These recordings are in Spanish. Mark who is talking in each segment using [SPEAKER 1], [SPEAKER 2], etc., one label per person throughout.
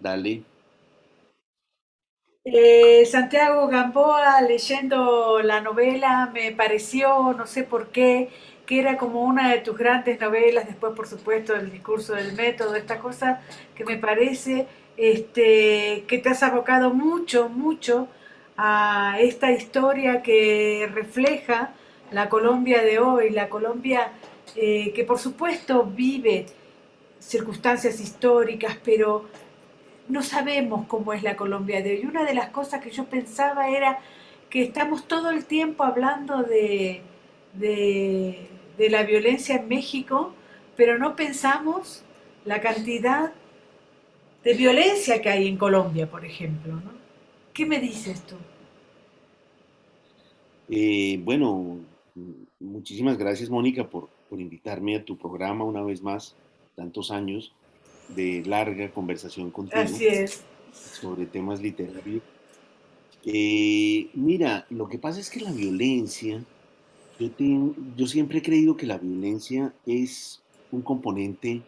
[SPEAKER 1] Dale.
[SPEAKER 2] Santiago Gamboa, leyendo la novela, me pareció, no sé por qué, que era como una de tus grandes novelas, después por supuesto el discurso del método, esta cosa que me parece que te has abocado mucho, mucho a esta historia que refleja la Colombia de hoy, la Colombia que por supuesto vive circunstancias históricas, pero no sabemos cómo es la Colombia de hoy. Una de las cosas que yo pensaba era que estamos todo el tiempo hablando de la violencia en México, pero no pensamos la cantidad de violencia que hay en Colombia, por ejemplo, ¿no? ¿Qué me dices tú?
[SPEAKER 1] Bueno, muchísimas gracias, Mónica, por invitarme a tu programa una vez más, tantos años de larga conversación contigo
[SPEAKER 2] Así es.
[SPEAKER 1] sobre temas literarios. Mira, lo que pasa es que la violencia, yo siempre he creído que la violencia es un componente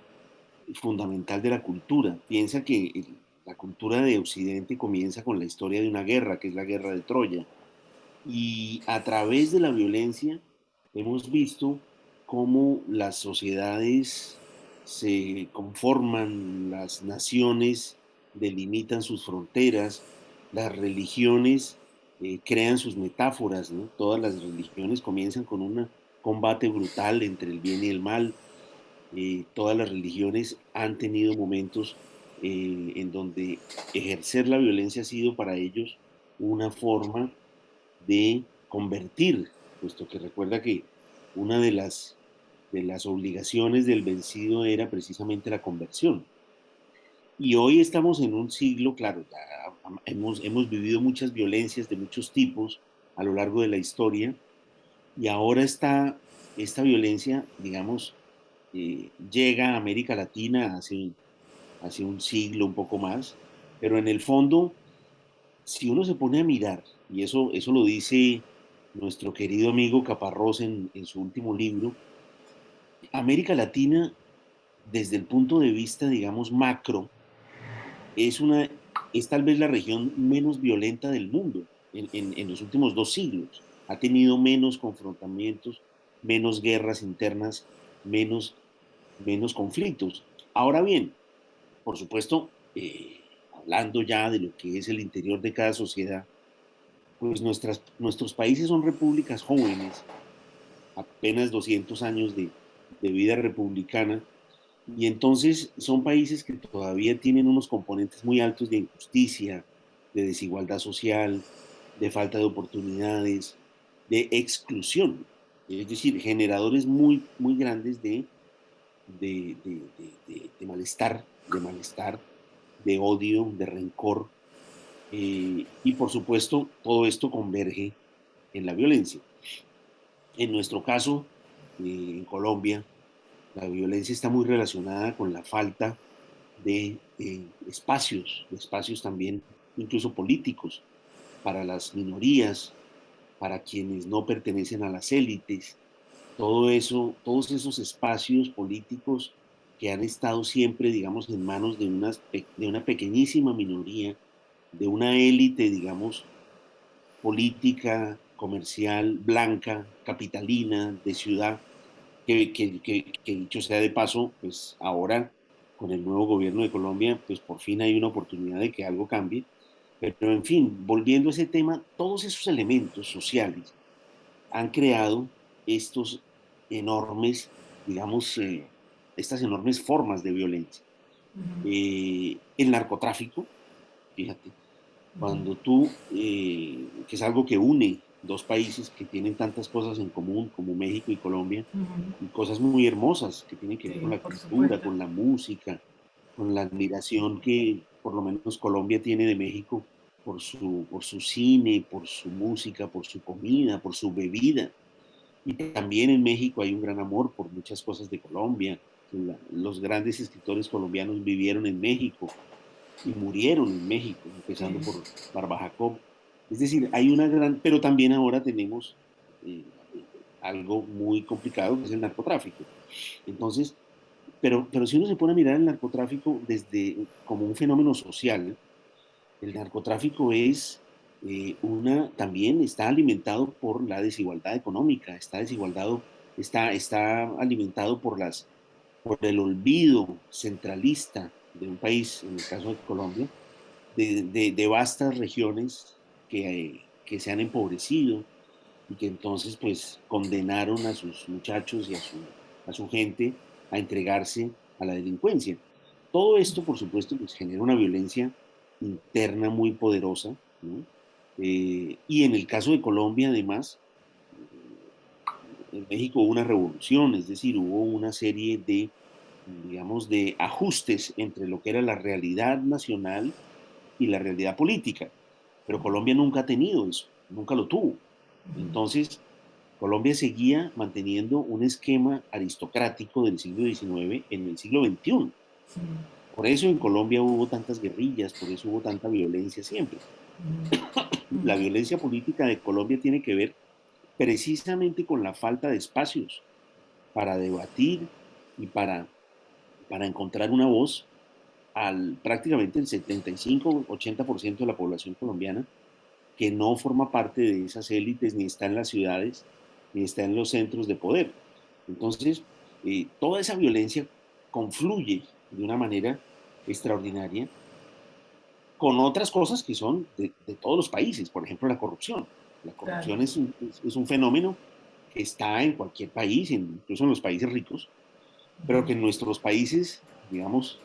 [SPEAKER 1] fundamental de la cultura. Piensa que la cultura de Occidente comienza con la historia de una guerra, que es la guerra de Troya. Y a través de la violencia hemos visto cómo las sociedades se conforman, las naciones delimitan sus fronteras, las religiones crean sus metáforas, ¿no? Todas las religiones comienzan con un combate brutal entre el bien y el mal. Todas las religiones han tenido momentos en donde ejercer la violencia ha sido para ellos una forma de convertir, puesto que recuerda que una de las obligaciones del vencido era precisamente la conversión. Y hoy estamos en un siglo, claro, ya hemos vivido muchas violencias de muchos tipos a lo largo de la historia, y ahora esta violencia, digamos, llega a América Latina hace un siglo, un poco más, pero en el fondo si uno se pone a mirar, y eso lo dice nuestro querido amigo Caparrós en su último libro, América Latina, desde el punto de vista, digamos, macro, es, una, es tal vez la región menos violenta del mundo en los últimos 2 siglos. Ha tenido menos confrontamientos, menos guerras internas, menos, menos conflictos. Ahora bien, por supuesto, hablando ya de lo que es el interior de cada sociedad, pues nuestros países son repúblicas jóvenes, apenas 200 años de vida republicana, y entonces son países que todavía tienen unos componentes muy altos de injusticia, de desigualdad social, de falta de oportunidades, de exclusión, es decir, generadores muy, muy grandes de malestar, de odio, de rencor, y por supuesto todo esto converge en la violencia. En nuestro caso, en Colombia, la violencia está muy relacionada con la falta de espacios también, incluso políticos, para las minorías, para quienes no pertenecen a las élites. Todo eso, todos esos espacios políticos que han estado siempre, digamos, en manos de una pequeñísima minoría, de una élite, digamos, política, comercial, blanca, capitalina, de ciudad, que dicho sea de paso, pues ahora con el nuevo gobierno de Colombia, pues por fin hay una oportunidad de que algo cambie. Pero en fin, volviendo a ese tema, todos esos elementos sociales han creado estos enormes, digamos, estas enormes formas de violencia. El narcotráfico, fíjate, cuando que es algo que une dos países que tienen tantas cosas en común como México y Colombia, y cosas muy hermosas que tienen que ver con
[SPEAKER 2] Sí,
[SPEAKER 1] la
[SPEAKER 2] por
[SPEAKER 1] cultura,
[SPEAKER 2] supuesto.
[SPEAKER 1] con la música, con la admiración que por lo menos Colombia tiene de México por su cine, por su música, por su comida, por su bebida. Y también en México hay un gran amor por muchas cosas de Colombia. Los grandes escritores colombianos vivieron en México y murieron en México, empezando
[SPEAKER 2] Sí.
[SPEAKER 1] por Barba Jacob. Es decir, hay una gran, pero también ahora tenemos algo muy complicado que es el narcotráfico. Entonces, pero si uno se pone a mirar el narcotráfico desde como un fenómeno social, el narcotráfico es también está alimentado por la desigualdad económica, está alimentado por el olvido centralista de un país, en el caso de Colombia, de vastas regiones que se han empobrecido y que entonces pues condenaron a sus muchachos y a su gente a entregarse a la delincuencia. Todo esto, por supuesto, pues genera una violencia interna muy poderosa, ¿no? Y en el caso de Colombia, además, en México hubo una revolución, es decir, hubo una serie de, digamos, de ajustes entre lo que era la realidad nacional y la realidad política. Pero Colombia nunca ha tenido eso, nunca lo tuvo. Entonces, Colombia seguía manteniendo un esquema aristocrático del siglo XIX en el siglo XXI. Por eso en Colombia hubo tantas guerrillas, por eso hubo tanta violencia siempre. La violencia política de Colombia tiene que ver precisamente con la falta de espacios para debatir y para encontrar una voz al prácticamente el 75-80% de la población colombiana que no forma parte de esas élites, ni está en las ciudades, ni está en los centros de poder. Entonces, toda esa violencia confluye de una manera extraordinaria con otras cosas que son de todos los países, por ejemplo, la corrupción. La
[SPEAKER 2] Claro.
[SPEAKER 1] corrupción es un fenómeno que está en cualquier país, incluso en los países ricos, pero que en nuestros países, digamos,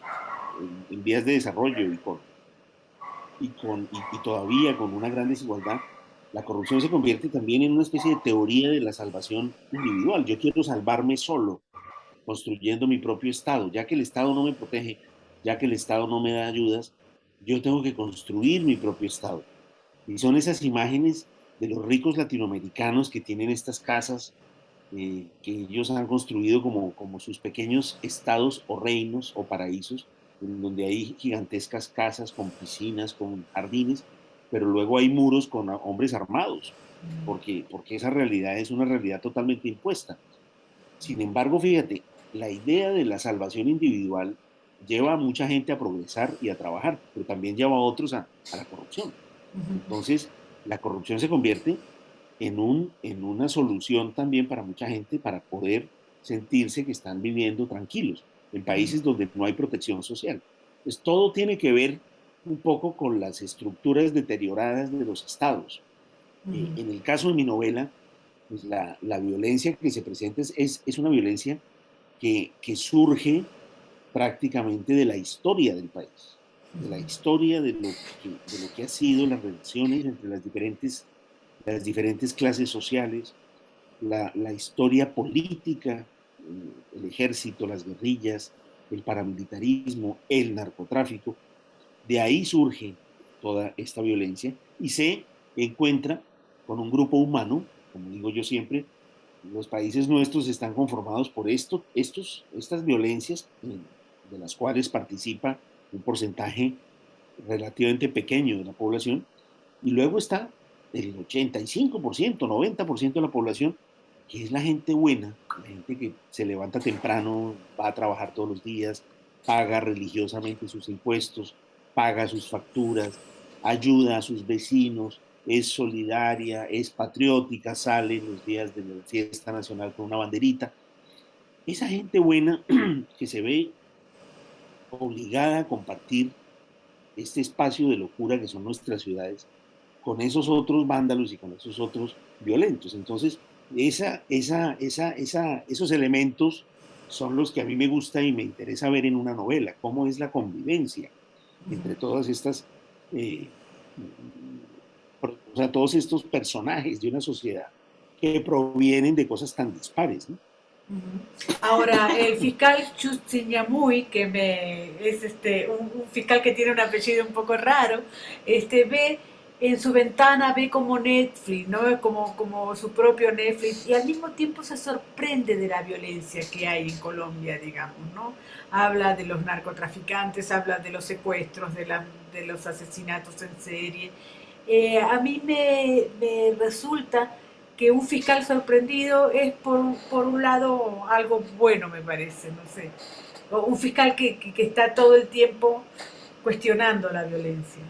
[SPEAKER 1] en vías de desarrollo y todavía con una gran desigualdad, la corrupción se convierte también en una especie de teoría de la salvación individual. Yo quiero salvarme solo, construyendo mi propio Estado. Ya que el Estado no me protege, ya que el Estado no me da ayudas, yo tengo que construir mi propio Estado. Y son esas imágenes de los ricos latinoamericanos que tienen estas casas que ellos han construido como sus pequeños estados o reinos o paraísos, en donde hay gigantescas casas con piscinas, con jardines, pero luego hay muros con hombres armados, porque esa realidad es una realidad totalmente impuesta. Sin embargo, fíjate, la idea de la salvación individual lleva a mucha gente a progresar y a trabajar, pero también lleva a otros a la corrupción. Entonces, la corrupción se convierte en una solución también para mucha gente para poder sentirse que están viviendo tranquilos en países donde no hay protección social. Pues todo tiene que ver un poco con las estructuras deterioradas de los estados. En el caso de mi novela, pues la violencia que se presenta es una violencia que surge prácticamente de la historia del país, de la historia de lo que ha sido las relaciones entre las diferentes clases sociales, la historia política, el ejército, las guerrillas, el paramilitarismo, el narcotráfico. De ahí surge toda esta violencia y se encuentra con un grupo humano, como digo yo siempre, los países nuestros están conformados por estas violencias de las cuales participa un porcentaje relativamente pequeño de la población, y luego está el 85%, 90% de la población, que es la gente buena, la gente que se levanta temprano, va a trabajar todos los días, paga religiosamente sus impuestos, paga sus facturas, ayuda a sus vecinos, es solidaria, es patriótica, sale en los días de la fiesta nacional con una banderita. Esa gente buena que se ve obligada a compartir este espacio de locura que son nuestras ciudades con esos otros vándalos y con esos otros violentos. Entonces, esos elementos son los que a mí me gusta y me interesa ver en una novela, cómo es la convivencia entre todas estas, eh, o sea, todos estos personajes de una sociedad que provienen de cosas tan dispares, ¿no?
[SPEAKER 2] Ahora, el fiscal Chutziñamuy, que es un fiscal que tiene un apellido un poco raro, ve en su ventana, ve como Netflix, ¿no? Como su propio Netflix, y al mismo tiempo se sorprende de la violencia que hay en Colombia, digamos, ¿no? Habla de los narcotraficantes, habla de los secuestros, de los asesinatos en serie. A mí me resulta que un fiscal sorprendido es por un lado algo bueno, me parece, no sé. O un fiscal que está todo el tiempo cuestionando la violencia.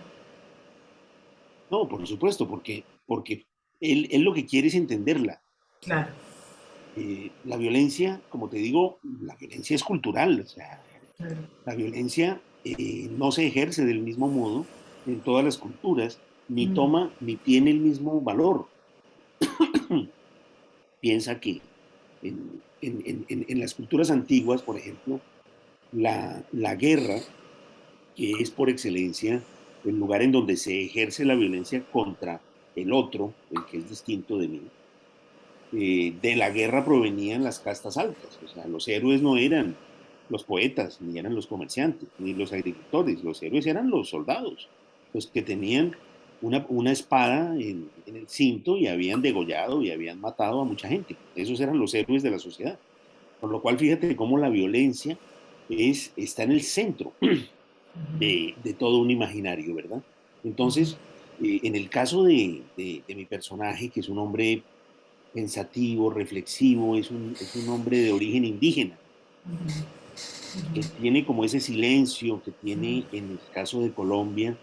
[SPEAKER 1] No, por supuesto, porque él lo que quiere es entenderla.
[SPEAKER 2] Claro,
[SPEAKER 1] La violencia, como te digo, la violencia es cultural, o sea,
[SPEAKER 2] claro.
[SPEAKER 1] la violencia no se ejerce del mismo modo en todas las culturas, ni
[SPEAKER 2] Mm,
[SPEAKER 1] toma, ni tiene el mismo valor. Piensa que en las culturas antiguas, por ejemplo, la guerra, que es por excelencia el lugar en donde se ejerce la violencia contra el otro, el que es distinto de mí, de la guerra provenían las castas altas. O sea, los héroes no eran los poetas, ni eran los comerciantes, ni los agricultores. Los héroes eran los soldados, los que tenían una espada en el cinto y habían degollado y habían matado a mucha gente. Esos eran los héroes de la sociedad. Por lo cual, fíjate cómo la violencia está en el centro de todo un imaginario, ¿verdad? Entonces, en el caso de mi personaje, que es un hombre pensativo, reflexivo, es un hombre de origen indígena, que tiene como ese silencio que tiene en el caso de Colombia,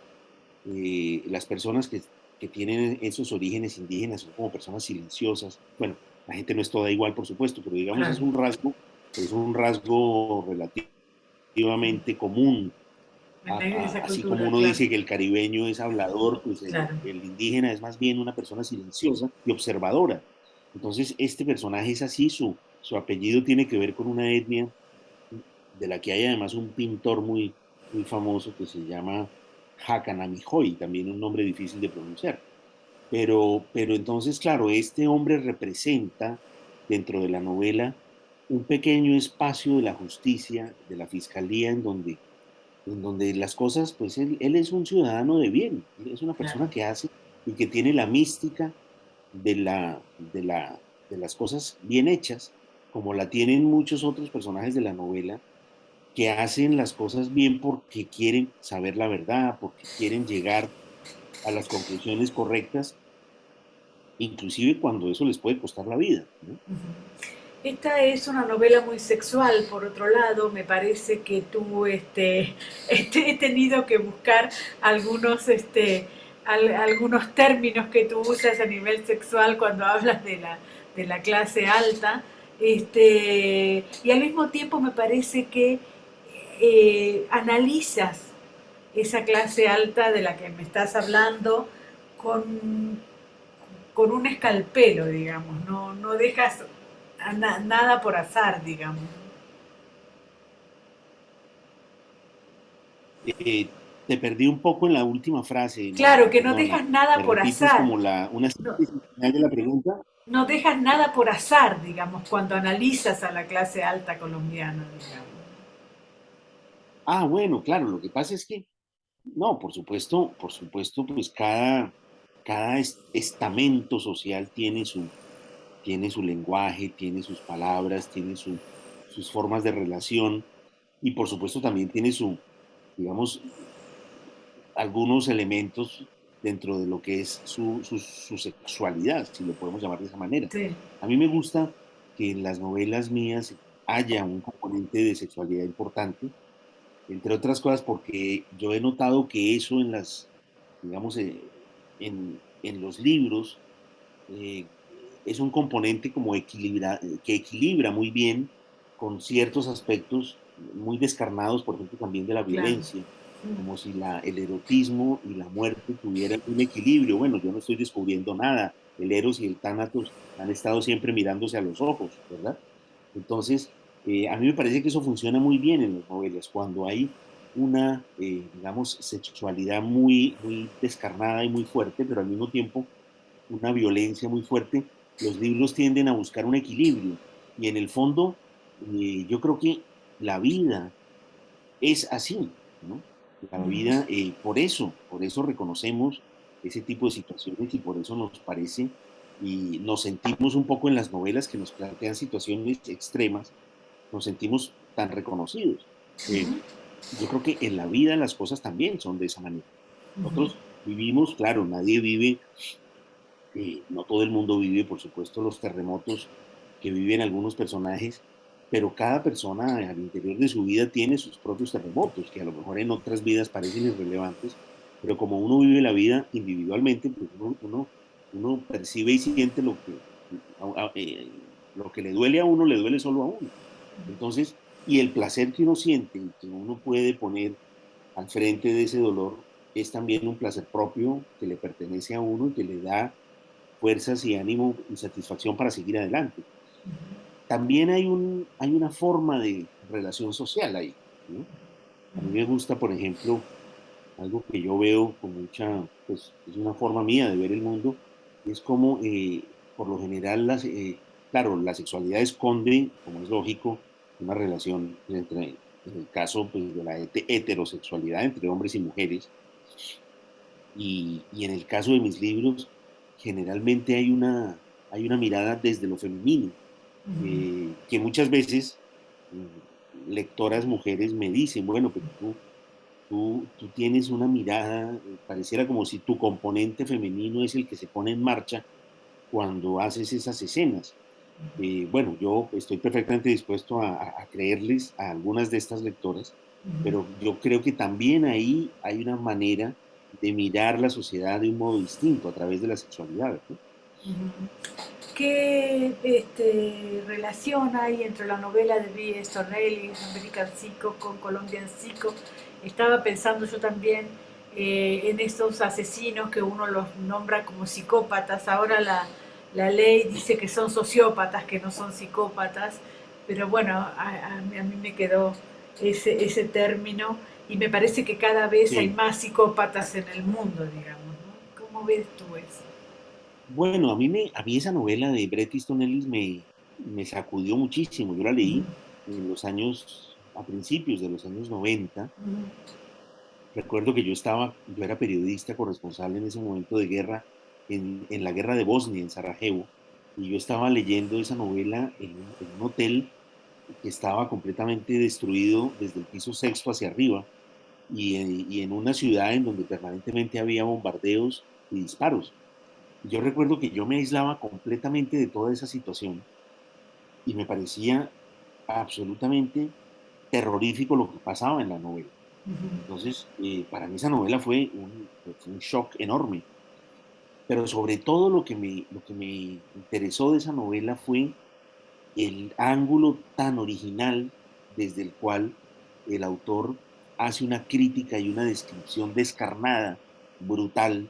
[SPEAKER 1] las personas que tienen esos orígenes indígenas son como personas silenciosas. Bueno, la gente no es toda igual, por supuesto, pero digamos
[SPEAKER 2] claro.
[SPEAKER 1] es un rasgo relativamente común.
[SPEAKER 2] En esa
[SPEAKER 1] Así como
[SPEAKER 2] cultura,
[SPEAKER 1] uno
[SPEAKER 2] claro,
[SPEAKER 1] dice que el caribeño es hablador, pues
[SPEAKER 2] claro.
[SPEAKER 1] el indígena es más bien una persona silenciosa y observadora. Entonces, este personaje es así, su apellido tiene que ver con una etnia de la que hay además un pintor muy famoso que se llama Hakan Amijoy, también un nombre difícil de pronunciar. Pero entonces, claro, este hombre representa dentro de la novela un pequeño espacio de la justicia, de la fiscalía, en donde las cosas, pues él es un ciudadano de bien, él es una
[SPEAKER 2] Claro.
[SPEAKER 1] persona que hace y que tiene la mística de las cosas bien hechas, como la tienen muchos otros personajes de la novela, que hacen las cosas bien porque quieren saber la verdad, porque quieren llegar a las conclusiones correctas, inclusive cuando eso les puede costar la vida, ¿no?
[SPEAKER 2] Esta es una novela muy sexual, por otro lado, me parece que tú, he tenido que buscar algunos, algunos términos que tú usas a nivel sexual cuando hablas de la clase alta, y al mismo tiempo me parece que analizas esa clase alta de la que me estás hablando con, con un escalpelo, digamos, no dejas nada por azar, digamos.
[SPEAKER 1] Te perdí un poco en la última frase,
[SPEAKER 2] Claro,
[SPEAKER 1] Mónica,
[SPEAKER 2] que no
[SPEAKER 1] perdona.
[SPEAKER 2] dejas nada
[SPEAKER 1] ¿Me
[SPEAKER 2] por
[SPEAKER 1] repites
[SPEAKER 2] azar,
[SPEAKER 1] como una
[SPEAKER 2] no,
[SPEAKER 1] síntesis final de la pregunta?
[SPEAKER 2] no dejas nada por azar, digamos, cuando analizas a la clase alta colombiana, digamos.
[SPEAKER 1] Bueno, claro, lo que pasa es que, no, por supuesto, pues cada estamento social tiene su lenguaje, tiene sus palabras, tiene sus formas de relación y por supuesto también tiene digamos, algunos elementos dentro de lo que es su sexualidad, si lo podemos llamar de esa manera.
[SPEAKER 2] Sí.
[SPEAKER 1] A mí me gusta que en las novelas mías haya un componente de sexualidad importante, entre otras cosas porque yo he notado que eso digamos, en los libros eh, es un componente como que equilibra muy bien con ciertos aspectos muy descarnados, por ejemplo, también de la
[SPEAKER 2] Claro.
[SPEAKER 1] violencia, como si el erotismo y la muerte tuvieran un equilibrio. Bueno, yo no estoy descubriendo nada. El Eros y el Tánatos han estado siempre mirándose a los ojos, ¿verdad? Entonces, a mí me parece que eso funciona muy bien en las novelas, cuando hay una, digamos, sexualidad muy descarnada y muy fuerte, pero al mismo tiempo una violencia muy fuerte, los libros tienden a buscar un equilibrio. Y en el fondo, yo creo que la vida es así, ¿no? La vida, por eso reconocemos ese tipo de situaciones y por eso nos parece y nos sentimos un poco en las novelas que nos plantean situaciones extremas, nos sentimos tan reconocidos. Eh, yo creo que en la vida las cosas también son de esa manera. Nosotros vivimos, claro, nadie vive, no todo el mundo vive, por supuesto, los terremotos que viven algunos personajes, pero cada persona al interior de su vida tiene sus propios terremotos, que a lo mejor en otras vidas parecen irrelevantes, pero como uno vive la vida individualmente, pues uno percibe y siente lo que le duele a uno, le duele solo a uno. Entonces, y el placer que uno siente y que uno puede poner al frente de ese dolor es también un placer propio que le pertenece a uno y que le da fuerzas y ánimo y satisfacción para seguir adelante. También hay una forma de relación social ahí, ¿no? A mí me gusta, por ejemplo, algo que yo veo con mucha, pues es una forma mía de ver el mundo, es como, por lo general, claro, la sexualidad esconde, como es lógico, una relación entre, en el caso pues, de la heterosexualidad entre hombres y mujeres, y en el caso de mis libros, generalmente hay una mirada desde lo femenino, que muchas veces lectoras mujeres me dicen, bueno, pero tú tienes una mirada, pareciera como si tu componente femenino es el que se pone en marcha cuando haces esas escenas. Bueno, yo estoy perfectamente dispuesto a creerles a algunas de estas lectoras, pero yo creo que también ahí hay una manera de mirar la sociedad de un modo distinto a través de la sexualidad, ¿no?
[SPEAKER 2] ¿Qué relación hay entre la novela de B.S. Tornelli, American Psycho, con Colombian Psycho? Estaba pensando yo también en estos asesinos que uno los nombra como psicópatas. Ahora la ley dice que son sociópatas, que no son psicópatas, pero bueno, a mí me quedó ese término y me parece que cada vez hay
[SPEAKER 1] Sí.
[SPEAKER 2] más psicópatas en el mundo, digamos, ¿no? ¿Cómo ves tú eso?
[SPEAKER 1] Bueno, a mí esa novela de Bret Easton Ellis me sacudió muchísimo. Yo la leí en los años, a principios de los años 90. Recuerdo que yo era periodista corresponsal en ese momento de guerra, en la guerra de Bosnia, en Sarajevo, y yo estaba leyendo esa novela en un hotel que estaba completamente destruido desde el piso sexto hacia arriba, y en una ciudad en donde permanentemente había bombardeos y disparos. Y yo recuerdo que yo me aislaba completamente de toda esa situación y me parecía absolutamente terrorífico lo que pasaba en la novela. Entonces, para mí esa novela fue un shock enorme, pero sobre todo lo que me interesó de esa novela fue el ángulo tan original desde el cual el autor hace una crítica y una descripción descarnada, brutal,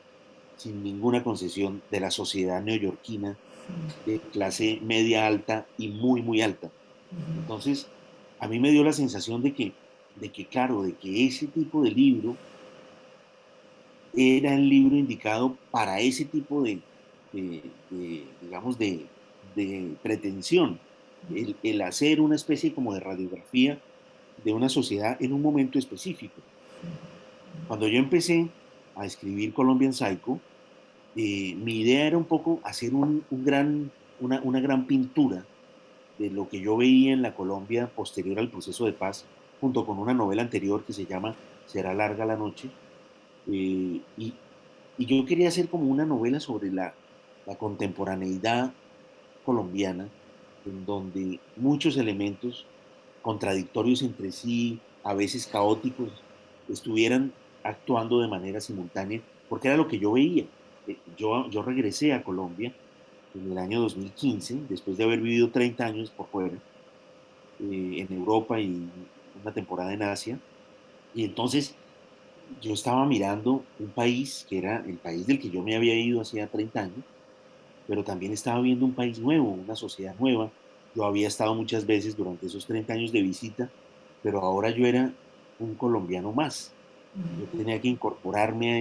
[SPEAKER 1] sin ninguna concesión de la sociedad neoyorquina de clase media alta y muy, muy alta. Entonces, a mí me dio la sensación claro, de que ese tipo de libro era el libro indicado para ese tipo digamos, de pretensión, el hacer una especie como de radiografía de una sociedad en un momento específico. Cuando yo empecé a escribir Colombian Psycho, mi idea era un poco hacer una gran pintura de lo que yo veía en la Colombia posterior al proceso de paz, junto con una novela anterior que se llama Será larga la noche, eh, y, y yo quería hacer como una novela sobre la contemporaneidad colombiana, en donde muchos elementos contradictorios entre sí, a veces caóticos, estuvieran actuando de manera simultánea, porque era lo que yo veía. Yo regresé a Colombia en el año 2015, después de haber vivido 30 años por fuera, en Europa y una temporada en Asia, y entonces yo estaba mirando un país que era el país del que yo me había ido hacía 30 años, pero también estaba viendo un país nuevo, una sociedad nueva. Yo había estado muchas veces durante esos 30 años de visita, pero ahora yo era un colombiano más. Yo tenía que incorporarme a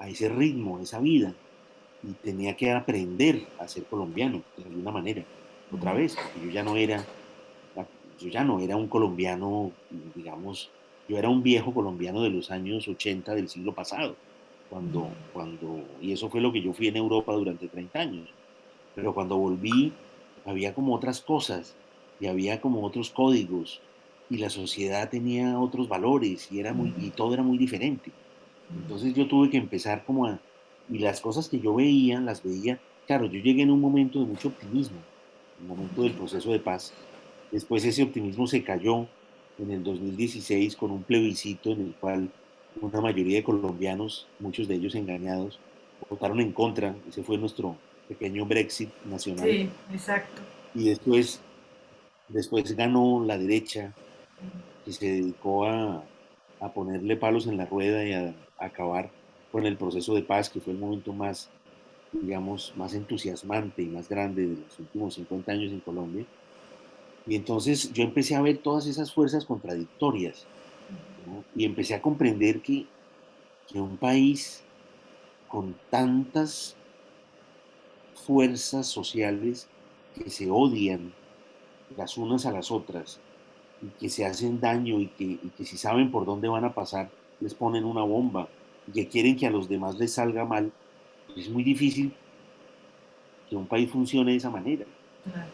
[SPEAKER 1] ese ritmo, a esa vida, y tenía que aprender a ser colombiano de alguna manera, otra vez, porque yo ya no era un colombiano, digamos, yo era un viejo colombiano de los años 80 del siglo pasado, y eso fue lo que yo fui en Europa durante 30 años. Pero cuando volví, había como otras cosas y había como otros códigos y la sociedad tenía otros valores y todo era muy diferente. Entonces yo tuve que empezar y las cosas que yo veía, las veía, claro, yo llegué en un momento de mucho optimismo, un momento del proceso de paz, Después ese optimismo se cayó en el 2016 con un plebiscito en el cual una mayoría de colombianos, muchos de ellos engañados, votaron en contra. Ese fue nuestro pequeño Brexit nacional.
[SPEAKER 2] Sí, exacto.
[SPEAKER 1] Y después ganó la derecha, que se dedicó a ponerle palos en la rueda y a acabar con el proceso de paz, que fue el momento más, digamos, más entusiasmante y más grande de los últimos 50 años en Colombia. Y entonces yo empecé a ver todas esas fuerzas contradictorias, ¿no? Y empecé a comprender que un país con tantas fuerzas sociales que se odian las unas a las otras y que se hacen daño y que si saben por dónde van a pasar, les ponen una bomba y que quieren que a los demás les salga mal, es muy difícil que un país funcione de esa manera.
[SPEAKER 2] Claro,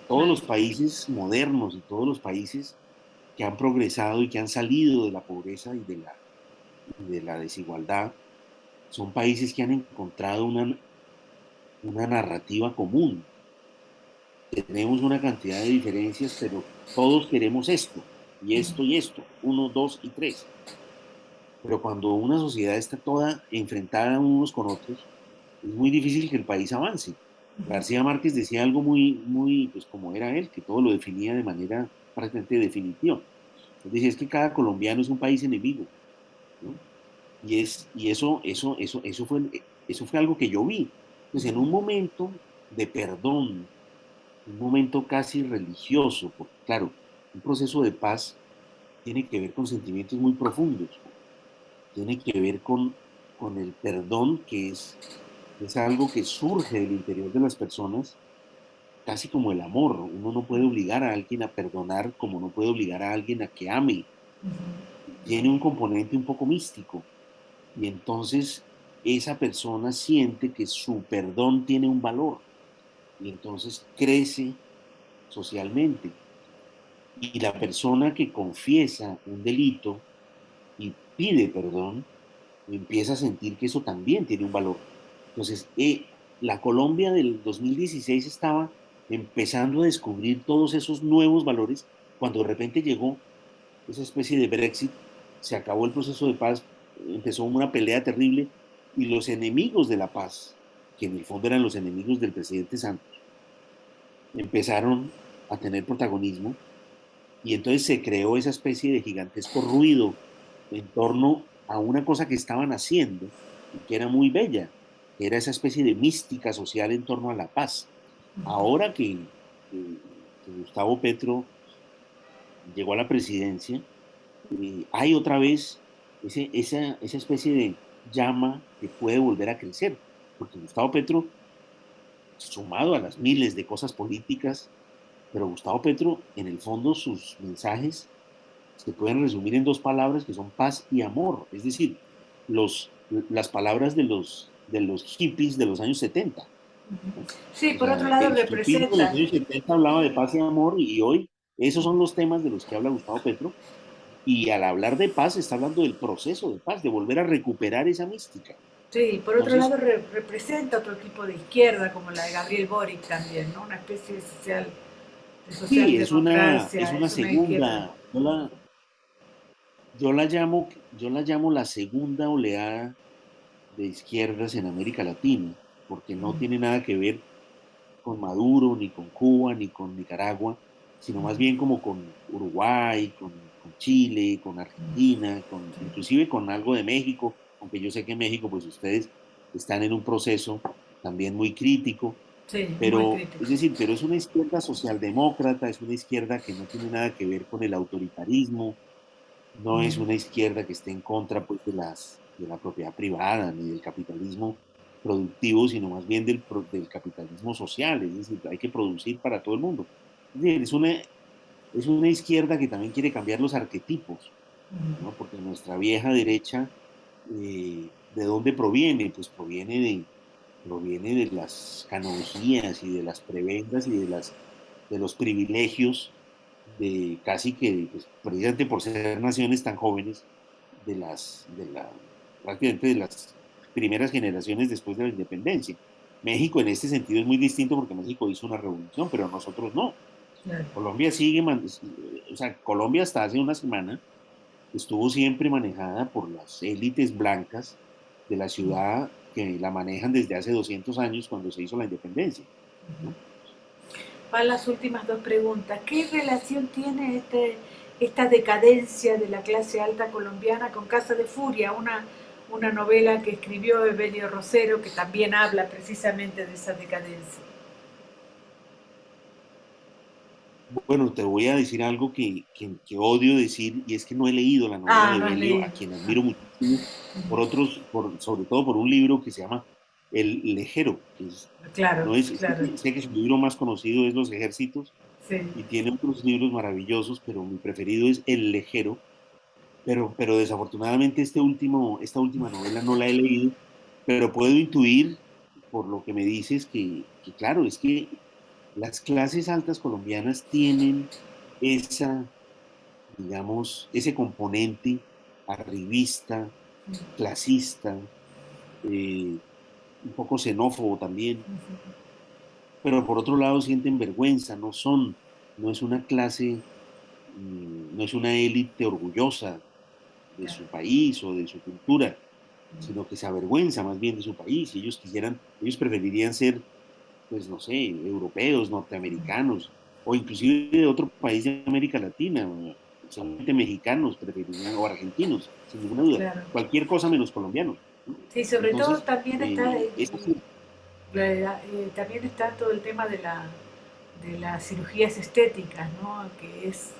[SPEAKER 1] Todos
[SPEAKER 2] claro.
[SPEAKER 1] los países modernos y todos los países que han progresado y que han salido de la pobreza y de la desigualdad, son países que han encontrado una narrativa común. Tenemos una cantidad de diferencias, pero todos queremos esto, y esto, uno, dos y tres. Pero cuando una sociedad está toda enfrentada unos con otros, es muy difícil que el país avance. García Márquez decía algo muy, muy, pues como era él, que todo lo definía de manera prácticamente definitiva. Él decía, es que cada colombiano es un país enemigo, ¿no? Y eso fue algo que yo vi. Pues en un momento de perdón, un momento casi religioso, porque claro, un proceso de paz tiene que ver con sentimientos muy profundos, tiene que ver con el perdón, que es algo que surge del interior de las personas, casi como el amor. Uno no puede obligar a alguien a perdonar como no puede obligar a alguien a que ame. Tiene un componente un poco místico. Y entonces esa persona siente que su perdón tiene un valor y entonces crece socialmente. Y la persona que confiesa un delito y pide perdón, empieza a sentir que eso también tiene un valor. Entonces, la Colombia del 2016 estaba empezando a descubrir todos esos nuevos valores cuando de repente llegó esa especie de Brexit, se acabó el proceso de paz, empezó una pelea terrible y los enemigos de la paz, que en el fondo eran los enemigos del presidente Santos, empezaron a tener protagonismo y entonces se creó esa especie de gigantesco ruido en torno a una cosa que estaban haciendo y que era muy bella, que era esa especie de mística social en torno a la paz. Ahora que Gustavo Petro llegó a la presidencia, hay otra vez esa especie de llama que puede volver a crecer, porque Gustavo Petro, sumado a las miles de cosas políticas, pero Gustavo Petro, en el fondo, sus mensajes se pueden resumir en dos palabras que son paz y amor, es decir, las palabras de los hippies de los años 70. ¿No?
[SPEAKER 2] Sí,
[SPEAKER 1] O
[SPEAKER 2] por otro
[SPEAKER 1] sea,
[SPEAKER 2] lado
[SPEAKER 1] el hipismo de los
[SPEAKER 2] representa.
[SPEAKER 1] años 70 hablaba de paz y amor y hoy esos son los temas de los que habla Gustavo Petro. Y al hablar de paz, está hablando del proceso de paz, de volver a recuperar esa mística.
[SPEAKER 2] Sí, por otro lado
[SPEAKER 1] Entonces,
[SPEAKER 2] representa otro tipo de izquierda, como la de Gabriel Boric también, ¿no? Una especie de
[SPEAKER 1] sí, es
[SPEAKER 2] socialdemocracia,
[SPEAKER 1] una
[SPEAKER 2] es una izquierda.
[SPEAKER 1] segunda, yo la llamo la segunda oleada de izquierdas en América Latina, porque no tiene nada que ver con Maduro, ni con Cuba, ni con Nicaragua, sino más bien como con Uruguay, con Chile, con Argentina, inclusive con algo de México, aunque yo sé que en México, pues ustedes están en un proceso también muy crítico,
[SPEAKER 2] Sí, muy
[SPEAKER 1] pero
[SPEAKER 2] crítico.
[SPEAKER 1] es decir, pero es una izquierda socialdemócrata, es una izquierda que no tiene nada que ver con el autoritarismo, no es una izquierda que esté en contra pues, de la propiedad privada ni del capitalismo productivo, sino más bien del capitalismo social, es decir, hay que producir para todo el mundo. Es decir, es una izquierda que también quiere cambiar los arquetipos, ¿no? Porque nuestra vieja derecha, ¿de dónde proviene? Pues proviene de las canonjías y de las prebendas y de los privilegios de casi que, pues, precisamente por ser naciones tan jóvenes, prácticamente de las primeras generaciones después de la independencia. México en este sentido es muy distinto porque México hizo una revolución, pero nosotros no.
[SPEAKER 2] claro.
[SPEAKER 1] Colombia sigue, o sea, Colombia hasta hace una semana estuvo siempre manejada por las élites blancas de la ciudad que la manejan desde hace 200 años cuando se hizo la independencia, ¿no?
[SPEAKER 2] Van las últimas dos preguntas. ¿Qué relación tiene esta decadencia de la clase alta colombiana con Casa de Furia, una novela que escribió Evelio Rosero que también habla precisamente de esa decadencia?
[SPEAKER 1] Bueno, te voy a decir algo que odio decir, y es que no he leído la novela
[SPEAKER 2] Ah,
[SPEAKER 1] de
[SPEAKER 2] no has
[SPEAKER 1] Belio,
[SPEAKER 2] leído.
[SPEAKER 1] a quien admiro muchísimo, sobre todo por un libro que se llama El Lejero,
[SPEAKER 2] Claro,
[SPEAKER 1] no es,
[SPEAKER 2] claro.
[SPEAKER 1] sé que su libro más conocido es Los Ejércitos,
[SPEAKER 2] Sí.
[SPEAKER 1] y tiene otros libros maravillosos, pero mi preferido es El Lejero, pero desafortunadamente esta última novela no la he leído, pero puedo intuir, por lo que me dices, que claro, es que las clases altas colombianas tienen esa, digamos, ese componente arribista, clasista, eh, un poco xenófobo también, pero por otro lado sienten vergüenza, no es una clase, no es una élite orgullosa de
[SPEAKER 2] Claro.
[SPEAKER 1] su país o de su cultura, sino que se avergüenza más bien de su país y ellos preferirían ser, pues no sé, europeos, norteamericanos o inclusive de otro país de América Latina, o solamente mexicanos preferirían o argentinos, sin ninguna duda,
[SPEAKER 2] Claro.
[SPEAKER 1] cualquier cosa menos colombianos, ¿no?
[SPEAKER 2] Sí, sobre todo
[SPEAKER 1] Entonces,
[SPEAKER 2] también está,
[SPEAKER 1] eso sí,
[SPEAKER 2] también está todo el tema de las cirugías estéticas, ¿no? Que es,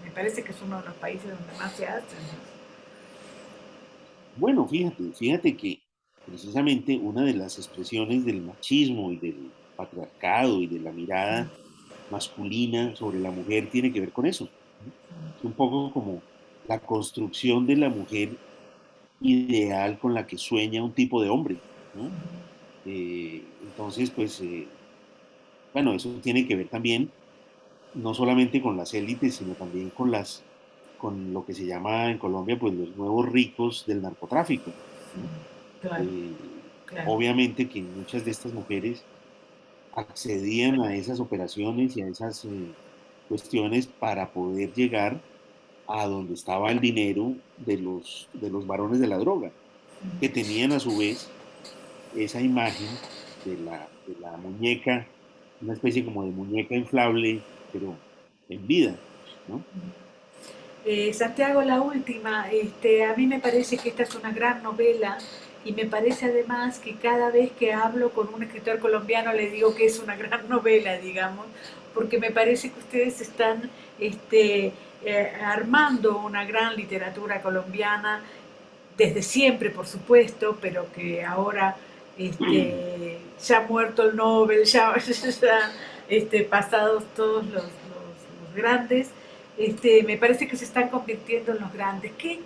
[SPEAKER 2] me parece que es uno de los países donde más se hacen, ¿no?
[SPEAKER 1] bueno, fíjate que precisamente una de las expresiones del machismo y del patriarcado y de la mirada masculina sobre la mujer tiene que ver con eso, ¿no? Es un poco como la construcción de la mujer ideal con la que sueña un tipo de hombre, ¿no? Entonces, pues, bueno, eso tiene que ver también no solamente con las élites, sino también con lo que se llama en Colombia, pues, los nuevos ricos del narcotráfico, ¿no?
[SPEAKER 2] Claro,
[SPEAKER 1] Eh,
[SPEAKER 2] claro.
[SPEAKER 1] Obviamente que muchas de estas mujeres accedían a esas operaciones y a esas cuestiones para poder llegar a donde estaba el dinero de los varones de la droga, que tenían a su vez esa imagen de la muñeca, una especie como de muñeca inflable, pero en vida, ¿no?
[SPEAKER 2] Santiago, la última, a mí me parece que esta es una gran novela y me parece además que cada vez que hablo con un escritor colombiano le digo que es una gran novela, digamos, porque me parece que ustedes están armando una gran literatura colombiana desde siempre, por supuesto, pero que ahora ya muerto el Nobel, ya, ya pasados todos los grandes, me parece que se están convirtiendo en los grandes. Qué,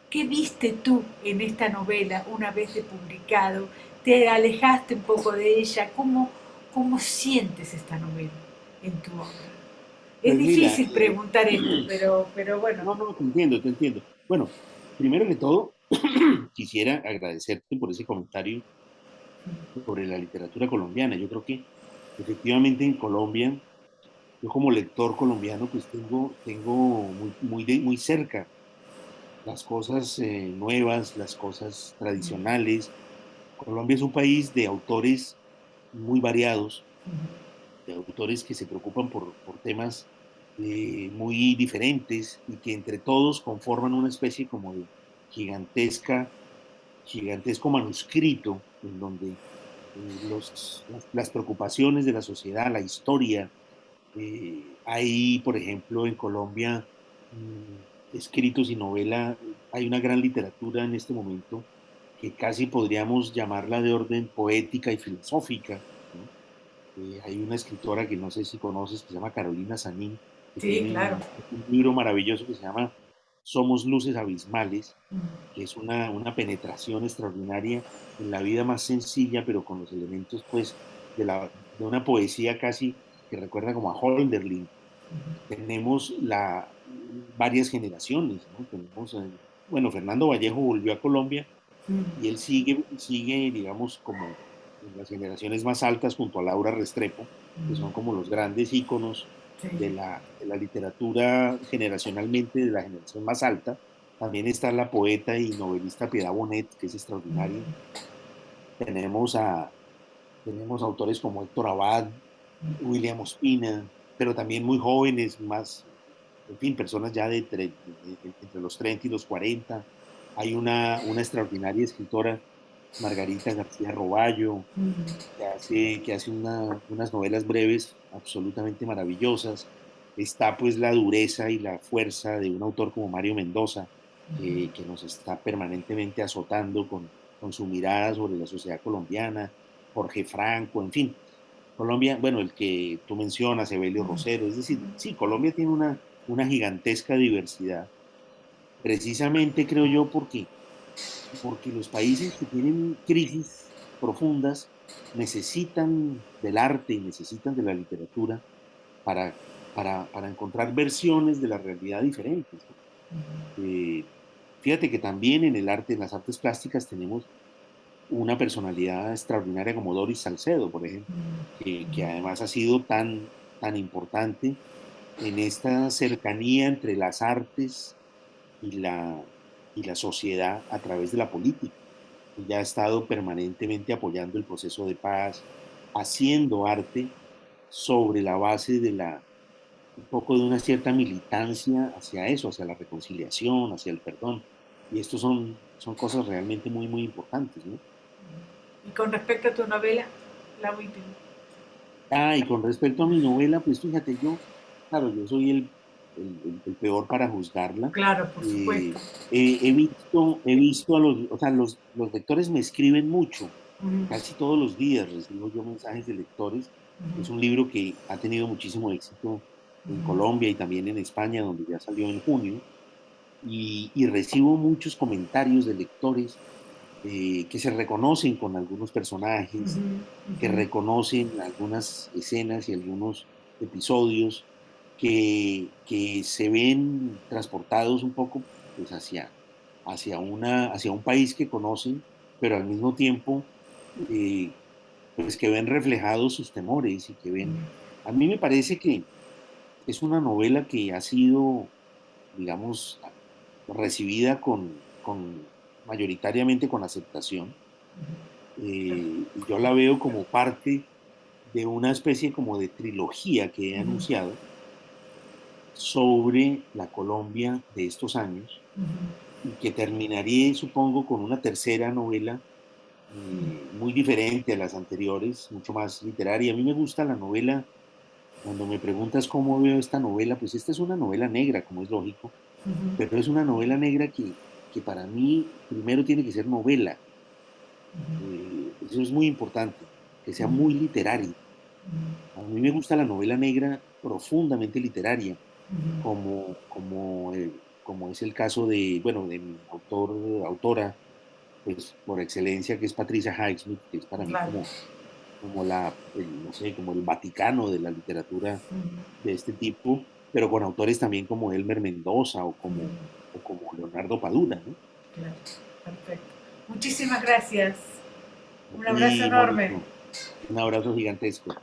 [SPEAKER 2] ¿Qué viste tú en esta novela una vez de publicado? ¿Te alejaste un poco de ella? ¿Cómo sientes esta novela en tu obra? Es
[SPEAKER 1] Pues mira,
[SPEAKER 2] difícil preguntar esto, pero bueno.
[SPEAKER 1] no, no, te entiendo, te entiendo. Bueno, primero que todo, quisiera agradecerte por ese comentario sobre la literatura colombiana. Yo creo que efectivamente en Colombia, yo como lector colombiano, pues tengo muy cerca las cosas nuevas, las cosas tradicionales. Colombia es un país de autores muy variados, de autores que se preocupan por temas muy diferentes y que entre todos conforman una especie como de gigantesca, gigantesco manuscrito en donde las preocupaciones de la sociedad, la historia, hay, por ejemplo, en Colombia, mm, escritos y novela, hay una gran literatura en este momento que casi podríamos llamarla de orden poética y filosófica, ¿no? Hay una escritora que no sé si conoces, que se llama Carolina Sanín, que
[SPEAKER 2] Sí,
[SPEAKER 1] tiene
[SPEAKER 2] claro.
[SPEAKER 1] un libro maravilloso que se llama Somos Luces Abismales, que es una penetración extraordinaria en la vida más sencilla, pero con los elementos, pues, de una poesía casi que recuerda como a Holderlin. Tenemos varias generaciones, ¿no? Tenemos, bueno, Fernando Vallejo volvió a Colombia y él sigue, digamos, como en las generaciones más altas junto a Laura Restrepo, que son como los grandes íconos
[SPEAKER 2] Sí.
[SPEAKER 1] de la literatura generacionalmente de la generación más alta. También está la poeta y novelista Piedad Bonet, que es extraordinaria. Tenemos, a, tenemos autores como Héctor Abad, William Ospina, pero también muy jóvenes, más, en fin, personas ya entre los 30 y los 40. Hay una extraordinaria escritora, Margarita García Roballo, que hace unas novelas breves absolutamente maravillosas. Está pues la dureza y la fuerza de un autor como Mario Mendoza, que nos está permanentemente azotando con su mirada sobre la sociedad colombiana, Jorge Franco, en fin. Colombia, bueno, el que tú mencionas, Evelio Rosero, es decir, sí, Colombia tiene una gigantesca diversidad, precisamente creo yo porque los países que tienen crisis profundas necesitan del arte y necesitan de la literatura para, para encontrar versiones de la realidad diferentes, ¿no? Fíjate que también en el arte, en las artes plásticas, tenemos una personalidad extraordinaria como Doris Salcedo, por ejemplo, que además ha sido tan importante en esta cercanía entre las artes y y la sociedad a través de la política. Ella ha estado permanentemente apoyando el proceso de paz, haciendo arte sobre la base un poco de una cierta militancia hacia eso, hacia la reconciliación, hacia el perdón. Y estos son cosas realmente muy importantes, ¿no?
[SPEAKER 2] Y con respecto a tu novela, la última.
[SPEAKER 1] Ah, y con respecto a mi novela, pues fíjate, claro, yo soy el peor para juzgarla.
[SPEAKER 2] Claro, por supuesto.
[SPEAKER 1] He visto a o sea, los lectores me escriben mucho, casi todos los días recibo yo mensajes de lectores. Es un libro que ha tenido muchísimo éxito en Colombia y también en España, donde ya salió en junio, y recibo muchos comentarios de lectores que se reconocen con algunos personajes, que reconocen algunas escenas y algunos episodios que se ven transportados un poco pues, hacia un país que conocen, pero al mismo tiempo eh, pues que ven reflejados sus temores y que ven... A mí me parece que es una novela que ha sido, digamos, recibida mayoritariamente con aceptación. Y yo la veo como parte de una especie como de trilogía que he anunciado sobre la Colombia de estos años y que terminaría, supongo, con una tercera novela muy diferente a las anteriores, mucho más literaria. A mí me gusta la novela, cuando me preguntas cómo veo esta novela, pues esta es una novela negra, como es lógico, pero es una novela negra que para mí primero tiene que ser novela. Eso es muy importante, que sea muy literaria. A mí me gusta la novela negra profundamente literaria, como es el caso de, bueno, de mi autora, pues por excelencia, que es Patricia Highsmith, que es para mí
[SPEAKER 2] Claro.
[SPEAKER 1] no sé, como el Vaticano de la literatura de este tipo, pero con autores también como Elmer Mendoza o como Leonardo Padura, ¿no?
[SPEAKER 2] Claro. Perfecto. Muchísimas gracias. Un abrazo
[SPEAKER 1] Y
[SPEAKER 2] enorme.
[SPEAKER 1] Mónico, un abrazo gigantesco.